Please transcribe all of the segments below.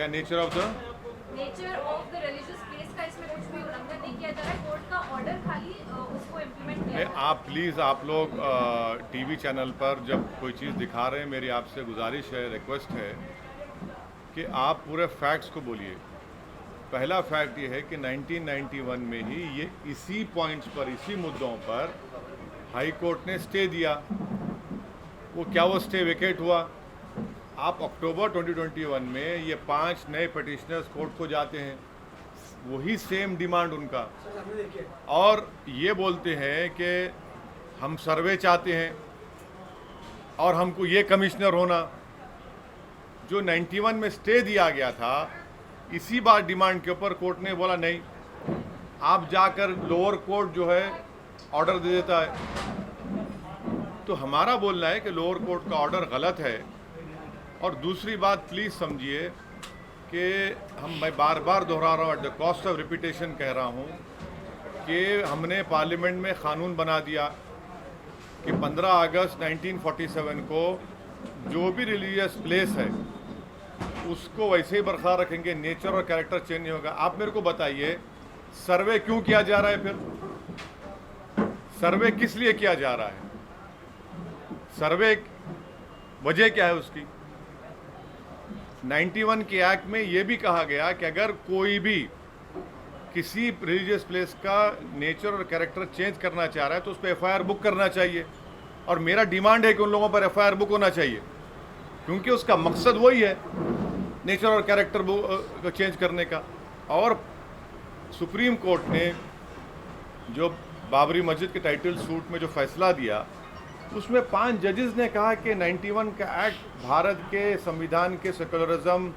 क्या nature of the religious place का इसमें कुछ भी उल्लंघन नहीं किया जा रहा है। कोर्ट का ऑर्डर खाली उसको इम्प्लीमेंट किया जा रहा है। आप प्लीज़ आप लोग टीवी चैनल पर जब कोई चीज़ दिखा रहे हैं, मेरी आपसे गुजारिश है, रिक्वेस्ट है कि आप पूरे फैक्ट्स को बोलिए। पहला फैक्ट ये है कि 1991 में ही ये इसी पॉइंट्स पर, इसी मुद्दों पर हाई कोर्ट ने स्टे दिया। वो स्टे वेकेट हुआ? आप अक्टूबर 2021 में ये 5 नए पिटिशनर्स कोर्ट को जाते हैं, वही सेम डिमांड उनका, और ये बोलते हैं कि हम सर्वे चाहते हैं और हमको ये कमिश्नर होना। जो 91 में स्टे दिया गया था, इसी बात डिमांड के ऊपर कोर्ट ने बोला नहीं, आप जाकर लोअर कोर्ट जो है ऑर्डर दे देता है। तो हमारा बोलना है कि लोअर कोर्ट का ऑर्डर गलत है। और दूसरी बात प्लीज़ समझिए कि मैं बार बार दोहरा रहा हूँ, at the cost of repetition कह रहा हूँ कि हमने पार्लियामेंट में क़ानून बना दिया कि 15 अगस्त 1947 को जो भी रिलीजियस प्लेस है उसको वैसे ही बरकरार रखेंगे, नेचर और कैरेक्टर चेंज नहीं होगा। आप मेरे को बताइए, सर्वे क्यों किया जा रहा है? फिर सर्वे किस लिए किया जा रहा है? सर्वे वजह क्या है उसकी? 91 के एक्ट में यह भी कहा गया कि अगर कोई भी किसी रिलीजियस प्लेस का नेचर और कैरेक्टर चेंज करना चाह रहा है तो उस पर एफआईआर बुक करना चाहिए। और मेरा डिमांड है कि उन लोगों पर एफआईआर बुक होना चाहिए, क्योंकि उसका मकसद वही है, नेचर और कैरेक्टर को चेंज करने का। और सुप्रीम कोर्ट ने जो बाबरी मस्जिद के टाइटल सूट में जो फैसला दिया, उसमें 5 जजेस ने कहा कि 91 का एक्ट भारत के संविधान के सेकुलरिज्म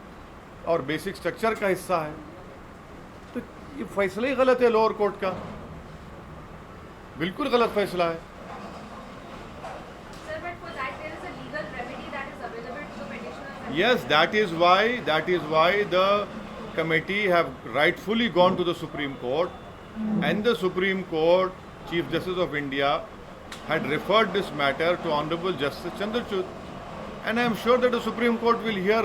और बेसिक स्ट्रक्चर का हिस्सा है। तो ये फैसला ही गलत है लोअर कोर्ट का, बिल्कुल गलत फैसला है। Yes, that is why the committee have rightfully gone to the Supreme Court, and the Supreme Court Chief Justice of India had referred this matter to Honorable Justice Chandrachud, and I am sure that the Supreme Court will hear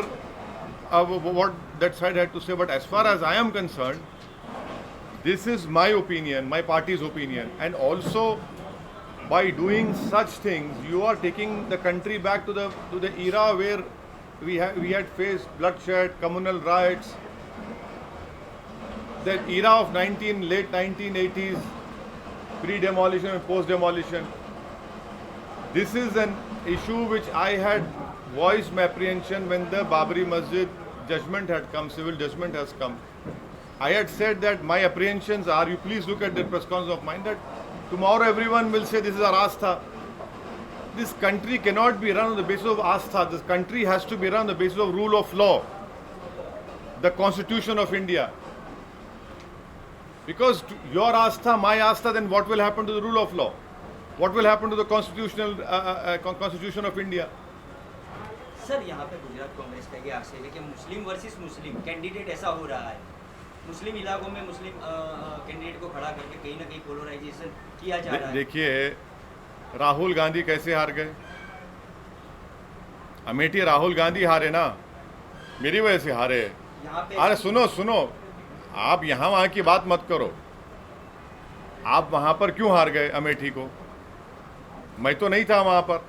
what that side had to say. But as far as I am concerned, this is my opinion, my party's opinion, and also by doing such things, you are taking the country back to the era where we had faced bloodshed, communal riots, that era of late 1980s, pre-demolition and post-demolition. This is an issue which I had voiced my apprehension when the Babri Masjid judgment had come, civil judgment has come. I had said that my apprehensions are, you please look at the press conference of mine, that tomorrow everyone will say this is our Astha. This country cannot be run on the basis of Astha. This country has to be run on the basis of rule of law, the Constitution of India. Because your Astha, my Astha, then what will happen to the rule of law? What will happen to the Constitution of India? Sir, यहाँ पे गुजरात कांग्रेस का ये आशय है कि मुस्लिम versus मुस्लिम candidate ऐसा हो रहा है, मुस्लिम इलाकों में मुस्लिम कैंडिडेट को खड़ा करके कहीं ना कहीं पोलराइजेशन किया जा रहा है। देखिए, राहुल गांधी कैसे हार गए? अमेठी राहुल गांधी हारे ना, मेरी वजह से हारे। अरे सुनो, आप यहाँ वहाँ की बात मत करो। आप वहाँ पर क्यों हार गए अमेठी को? मैं तो नहीं था वहाँ पर,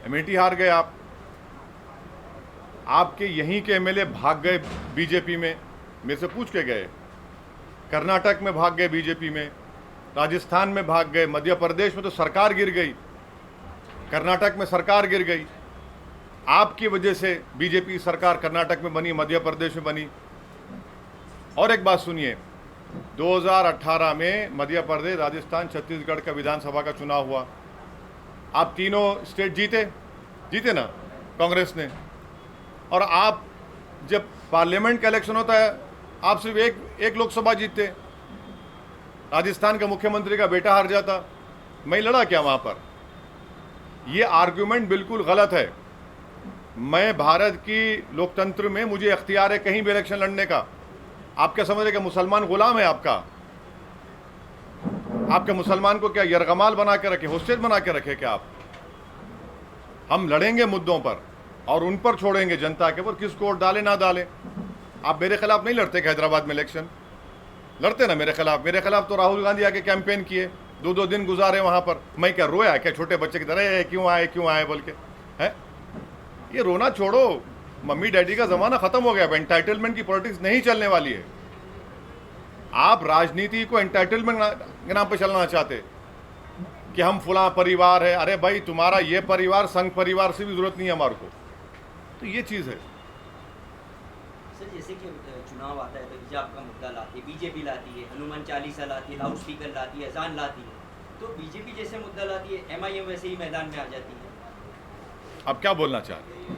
अमेठी हार गए आप। आपके यहीं के एमएलए भाग गए बीजेपी में, मेरे से पूछ के गए। कर्नाटक में भाग गए बीजेपी में, राजस्थान में भाग गए, मध्य प्रदेश में तो सरकार गिर गई, कर्नाटक में सरकार गिर गई। आपकी वजह से बीजेपी सरकार कर्नाटक में बनी, मध्य प्रदेश में बनी। और एक बात सुनिए, 2018 में मध्य प्रदेश, राजस्थान, छत्तीसगढ़ का विधानसभा का चुनाव हुआ। आप तीनों स्टेट जीते ना कांग्रेस ने। और आप जब पार्लियामेंट का इलेक्शन होता है, आप सिर्फ एक लोकसभा जीतते। राजस्थान का मुख्यमंत्री का बेटा हार जाता, मैं लड़ा क्या वहाँ पर? ये आर्गुमेंट बिल्कुल गलत है। मैं भारत की लोकतंत्र में मुझे इख्तियार है कहीं भी इलेक्शन लड़ने का। आप क्या समझ रहे कि मुसलमान गुलाम है आपका? आपके मुसलमान को क्या यरगमाल बना के रखे, होस्टेज बना के रखे क्या आप? हम लड़ेंगे मुद्दों पर और उन पर छोड़ेंगे जनता के ऊपर, किसको वोट डाले ना डाले। आप मेरे खिलाफ नहीं लड़ते कि हैदराबाद में इलेक्शन लड़ते ना मेरे खिलाफ तो राहुल गांधी आके कैंपेन किए, 2-2 दिन गुजारे वहाँ पर। मैं क्या रोया क्या छोटे बच्चे की तरह, क्यों आए बोल के? है ये रोना छोड़ो, मम्मी डैडी का ज़माना ख़त्म हो गया। एंटाइटलमेंट की पॉलिटिक्स नहीं चलने वाली है। आप राजनीति को एंटाइटलमेंट के नाम पे चलना चाहते कि हम फुला परिवार है। अरे भाई, तुम्हारा ये परिवार संघ परिवार से भी जरूरत नहीं है हमारे को। तो ये चीज़ है सर। जैसे कि चुनाव आता है तो हिजाब का मुद्दा लाती है, बीजेपी लाती है, हनुमान चालीसा लाती है, लाउड स्पीकर लाती है, अजान लाती है, तो बीजेपी जैसे मुद्दा लाती है, एमआईएम वैसे ही मैदान में आ जाती है। अब क्या बोलना चाहते हैं?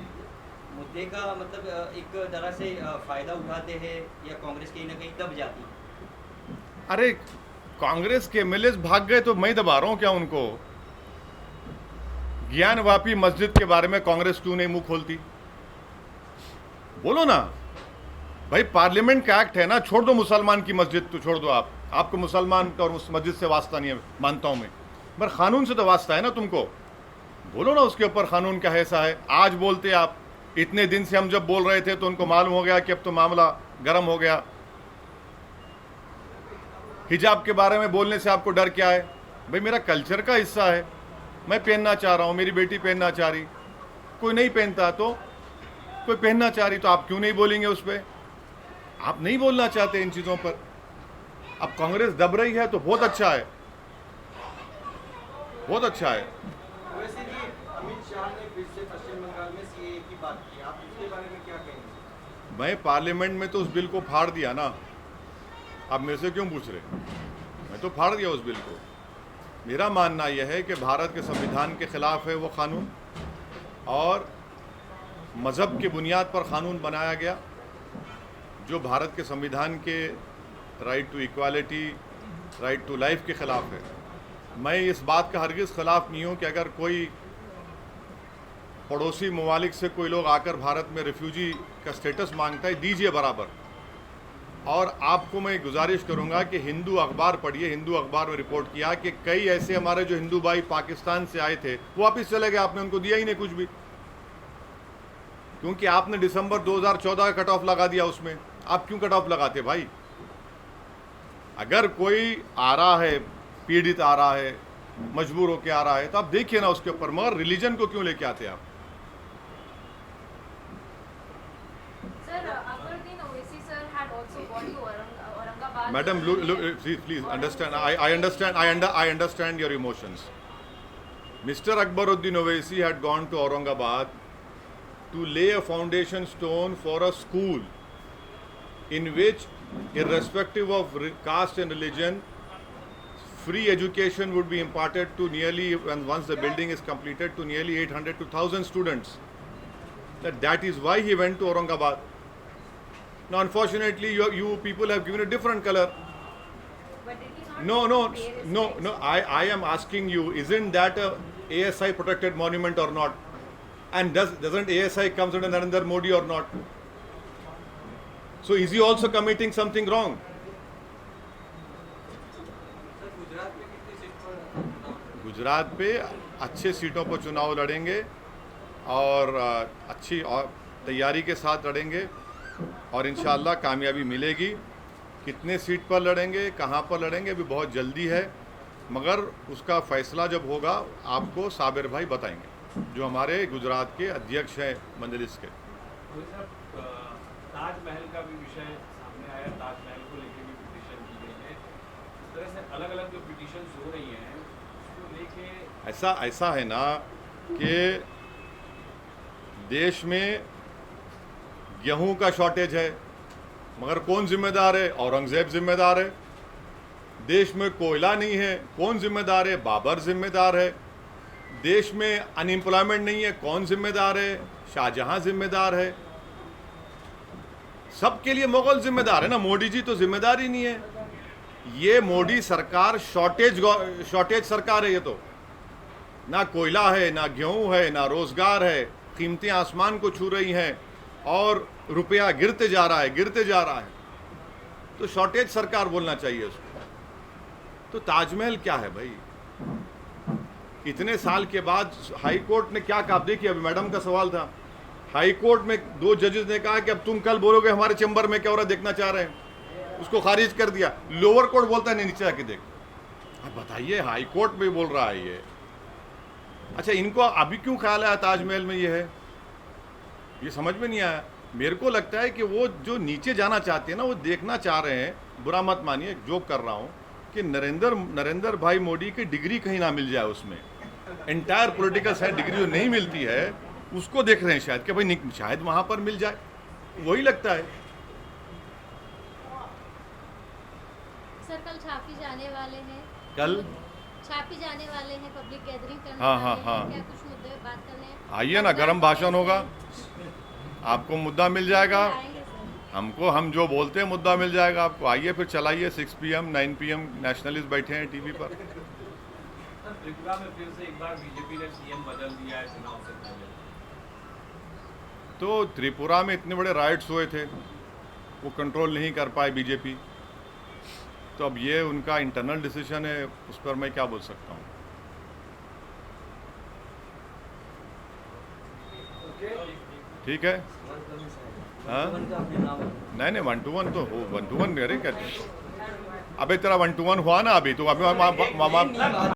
मुद्दे का मतलब एक तरह से फायदा उठाते हैं या कांग्रेस कहीं ना कहीं दब जाती है? अरे कांग्रेस के एमएलए भाग गए तो मैं दबा रहा हूं क्या उनको? ज्ञानवापी मस्जिद के बारे में कांग्रेस क्यों नहीं मुंह खोलती? बोलो ना भाई, पार्लियामेंट का एक्ट है ना, छोड़ दो मुसलमान की मस्जिद, तो छोड़ दो। आपको मुसलमान और उस मस्जिद से वास्ता नहीं है, मानता हूं मैं, पर कानून से तो वास्ता है ना तुमको। बोलो ना उसके ऊपर कानून का ऐसा है। आज बोलते आप, इतने दिन से हम जब बोल रहे थे तो उनको मालूम हो गया कि अब तो मामला गर्म हो गया। हिजाब के बारे में बोलने से आपको डर क्या है? भाई मेरा कल्चर का हिस्सा है, मैं पहनना चाह रहा हूँ, मेरी बेटी पहनना चाह रही, कोई नहीं पहनता तो कोई पहनना चाह रही, तो आप क्यों नहीं बोलेंगे उस पर? आप नहीं बोलना चाहते इन चीज़ों पर। अब कांग्रेस दब रही है तो बहुत अच्छा है, बहुत अच्छा है। वैसे जी अमित शाह ने फिर से पश्चिम बंगाल में सीएए की बात की, आप इसके बारे में क्या कहेंगे? मैं पार्लियामेंट में तो उस बिल को फाड़ दिया ना, आप मेरे से क्यों पूछ रहे? मैं तो फाड़ दिया उस बिल को। मेरा मानना यह है कि भारत के संविधान के खिलाफ है वो कानून, और मज़हब की बुनियाद पर कानून बनाया गया जो भारत के संविधान के right to equality, right to life के ख़िलाफ़ है। मैं इस बात का हरगिज़ ख़िलाफ़ नहीं हूँ कि अगर कोई पड़ोसी ममालिक से कोई लोग आकर भारत में रिफ्यूजी का स्टेटस मांगता है, दीजिए बराबर। और आपको मैं गुजारिश करूंगा कि हिंदू अखबार पढ़िए। हिंदू अखबार में रिपोर्ट किया कि कई ऐसे हमारे जो हिंदू भाई पाकिस्तान से आए थे वो वापस चले गए, आपने उनको दिया ही नहीं कुछ भी, क्योंकि आपने दिसंबर 2014 का कट ऑफ लगा दिया। उसमें आप क्यों कट ऑफ लगाते भाई? अगर कोई आ रहा है, पीड़ित आ रहा है, मजबूर होकर आ रहा है, तो आप देखिए ना उसके ऊपर, मगर रिलीजन को क्यों लेके आते आप? Madam, please understand. I understand your emotions. Mr. Akbaruddin Owaisi had gone to Aurangabad to lay a foundation stone for a school in which, irrespective of caste and religion, free education would be imparted to nearly, and once the building is completed, to nearly 800 to 1,000 students. That is why he went to Aurangabad. Now, unfortunately, you people have given a different color. But did he not No. I am asking you, isn't that a ASI protected monument or not? And doesn't ASI comes under Narendra Modi or not? So is he also committing something wrong? Gujarat पे अच्छे सीटों पर चुनाव लड़ेंगे और अच्छी और तैयारी के साथ लड़ेंगे और इंशाअल्लाह कामयाबी मिलेगी। कितने सीट पर लड़ेंगे, कहाँ पर लड़ेंगे, अभी बहुत जल्दी है, मगर उसका फैसला जब होगा आपको साबिर भाई बताएंगे, जो हमारे गुजरात के अध्यक्ष हैं मजलिस के। ताजमहल का भी विषय सामने आया, ताजमहल को लेकर भी पिटीशन की गई है। इस तरह से अलग अलग जो पिटीशन हो रही हैं उसको लेके ऐसा है ना कि देश में गेहूं का शॉर्टेज है, मगर कौन जिम्मेदार है? औरंगजेब जिम्मेदार है। देश में कोयला नहीं है, कौन जिम्मेदार है? बाबर जिम्मेदार है। देश में अनएम्प्लॉयमेंट नहीं है, कौन जिम्मेदार है? शाहजहां जिम्मेदार है। सबके लिए मुगल जिम्मेदार है ना, मोदी जी तो जिम्मेदार ही नहीं है। ये मोदी सरकार शॉर्टेज सरकार है। ये तो ना कोयला है, ना गेहूं है, ना रोजगार है, कीमतें आसमान को छू रही हैं और रुपया गिरते जा रहा है। तो शॉर्टेज सरकार बोलना चाहिए उसको। तो ताजमहल क्या है भाई? इतने साल के बाद हाई कोर्ट ने क्या कहा? देखिए, अभी मैडम का सवाल था, हाई कोर्ट में 2 जजेस ने कहा कि अब तुम कल बोलोगे हमारे चैम्बर में क्या हो रहा देखना चाह रहे हैं, उसको खारिज कर दिया। लोअर कोर्ट बोलता है नहीं, नीचे आके देख। अब बताइए, हाई कोर्ट में बोल रहा है ये। अच्छा, इनको अभी क्यों ख्याल आया ताजमहल में ये है, ये समझ में नहीं आया। मेरे को लगता है कि वो जो नीचे जाना चाहते हैं ना, वो देखना चाह रहे हैं, बुरा मत मानिए, जोक कर रहा हूँ, कि नरेंद्र भाई मोदी की डिग्री कहीं ना मिल जाए उसमें। एंटायर पॉलिटिकल साइंस डिग्री जो नहीं मिलती है उसको देख रहे हैं शायद, कि भाई शायद वहाँ पर मिल जाए, वही लगता है। सर कल छापी जाने वाले हैं, कल छापी जाने वाले हैं, पब्लिक गैदरिंग करने हाँ, वाले हाँ, हैं। हाँ। क्या कुछ मुद्दे पे बात करने हैं? आइए ना, गरम भाषण होगा, आपको मुद्दा मिल जाएगा। आएंगे सर। हम जो बोलते हैं मुद्दा मिल जाएगा आपको। आइए फिर चलाइए, 6 PM 9 PM नेशनलिस्ट बैठे हैं टीवी पर। सर त्रिपुरा में फिर से एक बार बीजेपी ने सीएम बदल दिया है चुनाव से पहले। तो त्रिपुरा में इतने बड़े राइट्स हुए थे, वो कंट्रोल नहीं कर पाए बीजेपी, तो अब ये उनका इंटरनल डिसीजन है, उस पर मैं क्या बोल सकता हूँ। ठीक है, हाँ नहीं 1 to 1 तो हो, 1 to 1 अरे क्या, अबे तेरा 1 to 1 हुआ ना अभी, तो अभी